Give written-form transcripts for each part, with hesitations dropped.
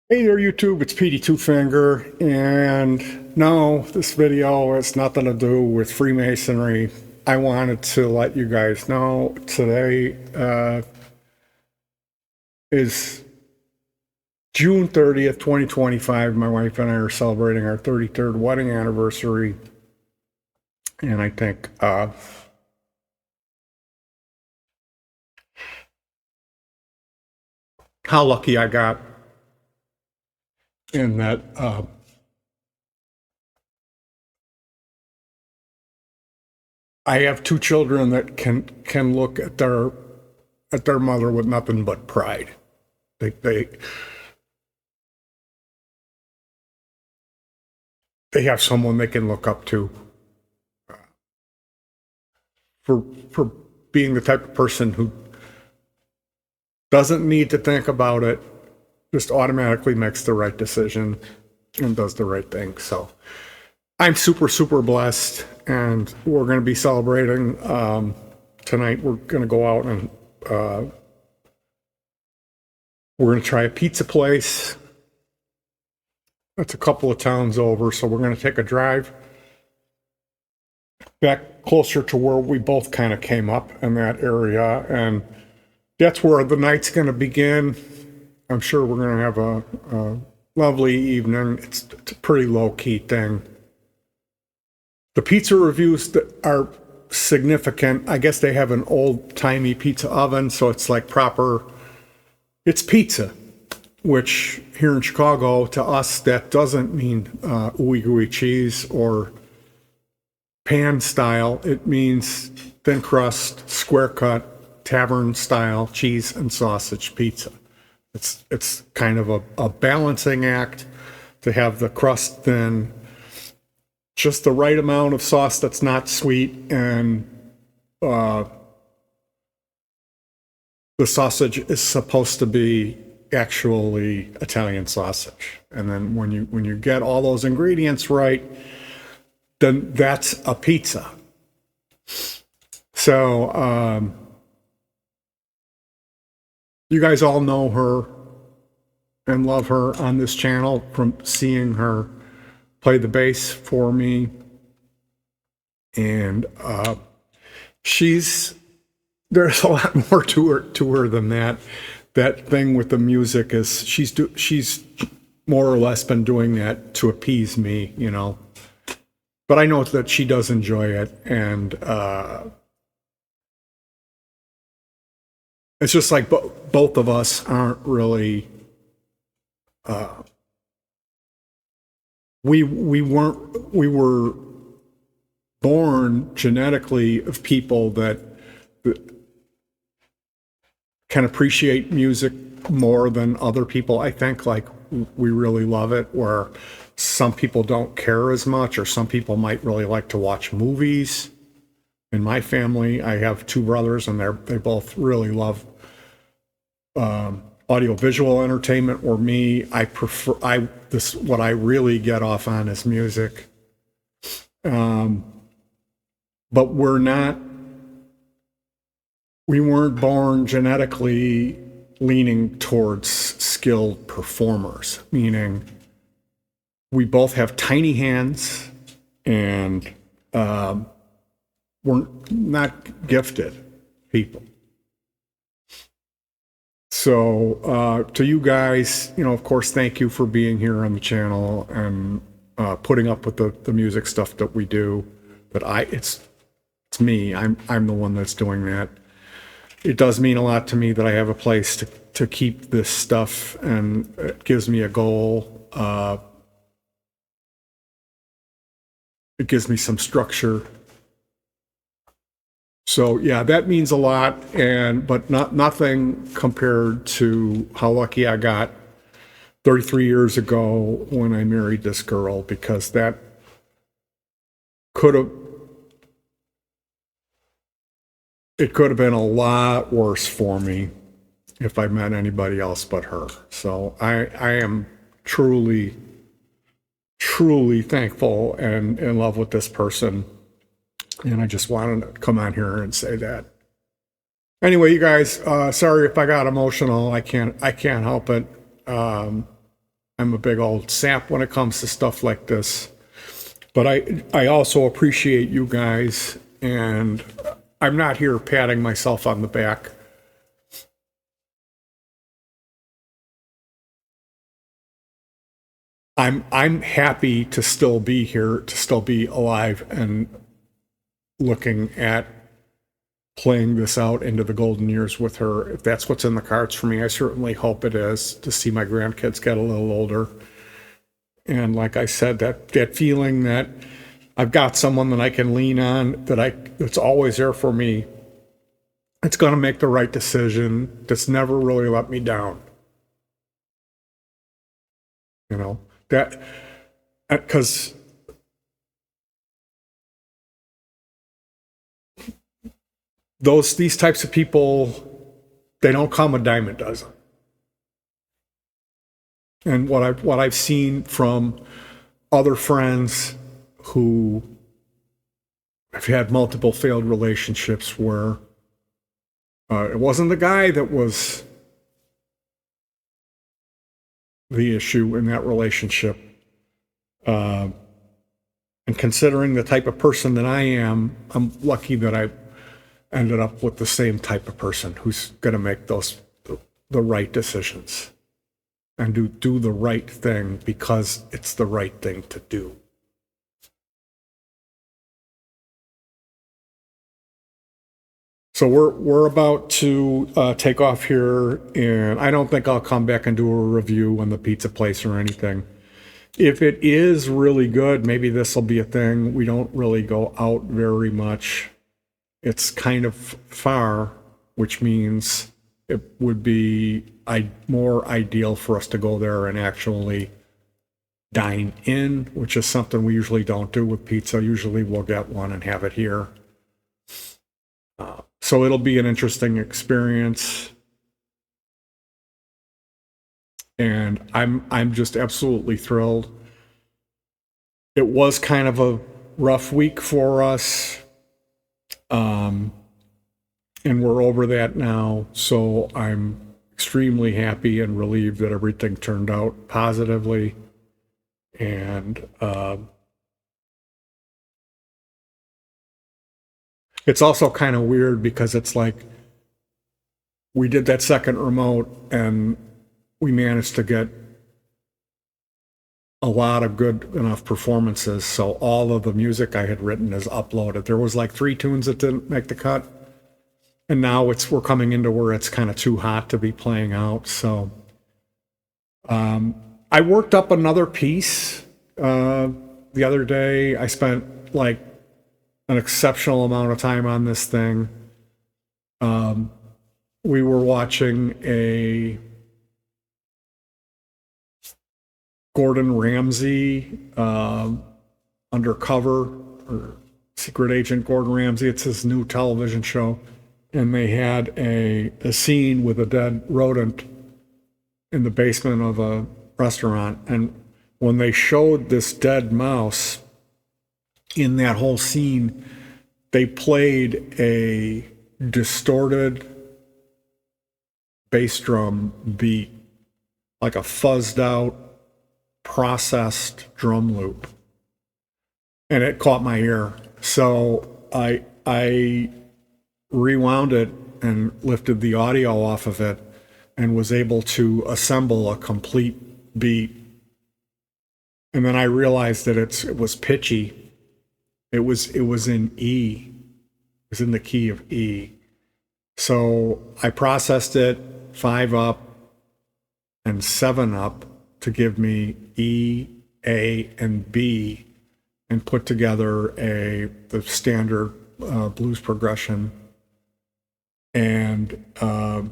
Hey there, YouTube. It's Petey Two Finger, and no, this video has nothing to do with Freemasonry. I wanted to let you guys know today is June 30th, 2025. My wife and I are celebrating our 33rd wedding anniversary, and I think how lucky I got in that I have two children that can look at their mother with nothing but pride. They they have someone they can look up to for being the type of person who doesn't need to think about it, just automatically makes the right decision and does the right thing. So I'm super blessed, and we're going to be celebrating tonight. We're going to go out and we're going to try a pizza place. It's a couple of towns over, so we're going to take a drive back closer to where we both kind of came up in that area, and that's where the night's going to begin. I'm sure we're going to have a lovely evening. It's a pretty low-key thing. The pizza reviews that are significant. I guess they have an old-timey pizza oven, so it's like proper. It's pizza, which here in Chicago, to us, that doesn't mean ooey gooey cheese or pan style. It means thin crust, square cut, tavern style cheese and sausage pizza. It's kind of a balancing act to have the crust thin, just the right amount of sauce that's not sweet, and the sausage is supposed to be actually Italian sausage. And then when you get all those ingredients right, then that's a pizza. So you guys all know her and love her on this channel from seeing her play the bass for me. And there's a lot more to her than that. That thing with the music is she's more or less been doing that to appease me, you know. But I know that she does enjoy it, and it's just like both of us aren't really. We were born genetically of people that can appreciate music more than other people. I think like we really love it, where some people don't care as much, or some people might really like to watch movies. In my family, I have two brothers, and they both really love audiovisual entertainment. Or me, what I really get off on is music. But we weren't born genetically leaning towards skilled performers, meaning we both have tiny hands, and we're not gifted people. So to you guys, you know, of course, thank you for being here on the channel and putting up with the music stuff that we do. But it's me. I'm the one that's doing that. It does mean a lot to me that I have a place to keep this stuff, and it gives me a goal. It gives me some structure. So yeah, that means a lot, but nothing compared to how lucky I got 33 years ago when I married this girl, because that could have been a lot worse for me if I met anybody else but her. So I am truly thankful and in love with this person. And I just wanted to come on here and say that. Anyway, you guys, sorry if I got emotional. I can't help it. I'm a big old sap when it comes to stuff like this. But I also appreciate you guys, and I'm not here patting myself on the back. I'm happy to still be here, to still be alive and looking at playing this out into the golden years with her. If that's what's in the cards for me, I certainly hope it is, to see my grandkids get a little older. And like I said, that feeling that I've got someone that I can lean on, that's always there for me. It's going to make the right decision. That's never really let me down. You know, that, because these types of people, they don't come a dime a dozen. And what I've seen from other friends who have had multiple failed relationships, where it wasn't the guy that was the issue in that relationship. And considering the type of person that I am, I'm lucky that I ended up with the same type of person who's going to make the right decisions and do the right thing because it's the right thing to do. So we're about to take off here, and I don't think I'll come back and do a review on the pizza place or anything. If it is really good, maybe this will be a thing. We don't really go out very much. It's kind of far, which means it would be more ideal for us to go there and actually dine in, which is something we usually don't do with pizza. Usually we'll get one and have it here. So it'll be an interesting experience. And I'm just absolutely thrilled. It was kind of a rough week for us. And we're over that now. So I'm extremely happy and relieved that everything turned out positively. And it's also kind of weird because it's like we did that second remote and we managed to get a lot of good enough performances. So all of the music I had written is uploaded. There was like 3 tunes that didn't make the cut. And now we're coming into where it's kind of too hot to be playing out. So I worked up another piece the other day. I spent like an exceptional amount of time on this thing. We were watching a Gordon Ramsay undercover, or secret agent Gordon Ramsay. It's his new television show. And they had a scene with a dead rodent in the basement of a restaurant. And when they showed this dead mouse in that whole scene, they played a distorted bass drum beat, like a fuzzed out, processed drum loop. And it caught my ear. So I rewound it and lifted the audio off of it and was able to assemble a complete beat. And then I realized that it was pitchy. It was in E. It was in the key of E. So I processed it 5 up and 7 up to give me E, A, and B, and put together the standard blues progression. And the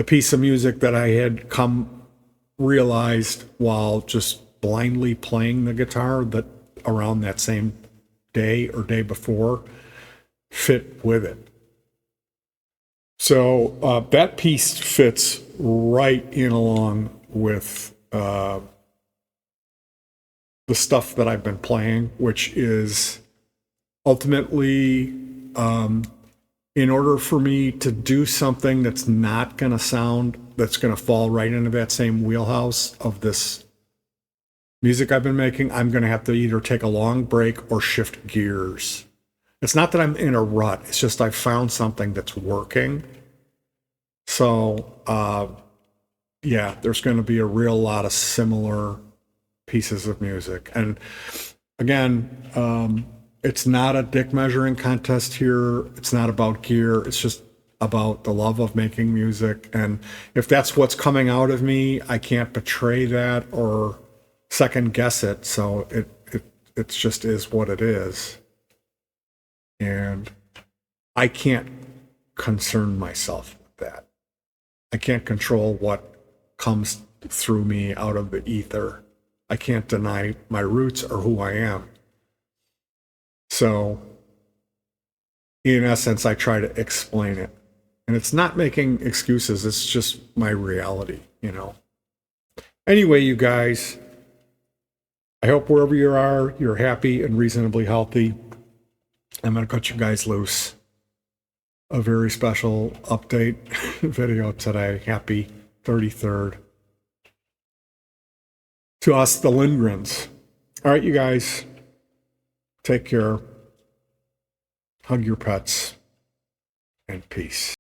piece of music that I had realized while just blindly playing the guitar that around that same day or day before fit with it. So that piece fits right in along with the stuff that I've been playing, which is ultimately, in order for me to do something that's not going to sound that's going to fall right into that same wheelhouse of this music I've been making, I'm going to have to either take a long break or shift gears. It's not that I'm in a rut. It's just I found something that's working. So, yeah, there's going to be a real lot of similar pieces of music. And again, it's not a dick measuring contest here. It's not about gear. It's just about the love of making music. And if that's what's coming out of me, I can't betray that or second guess it. So it just is what it is. And I can't concern myself with that. I can't control what comes through me out of the ether. I can't deny my roots or who I am. So, in essence, I try to explain it. And it's not making excuses, it's just my reality, you know. Anyway, you guys, I hope wherever you are, you're happy and reasonably healthy. I'm going to cut you guys loose. A very special update video today. Happy 33rd. To us, the Lindgrens. All right, you guys, take care. Hug your pets and peace.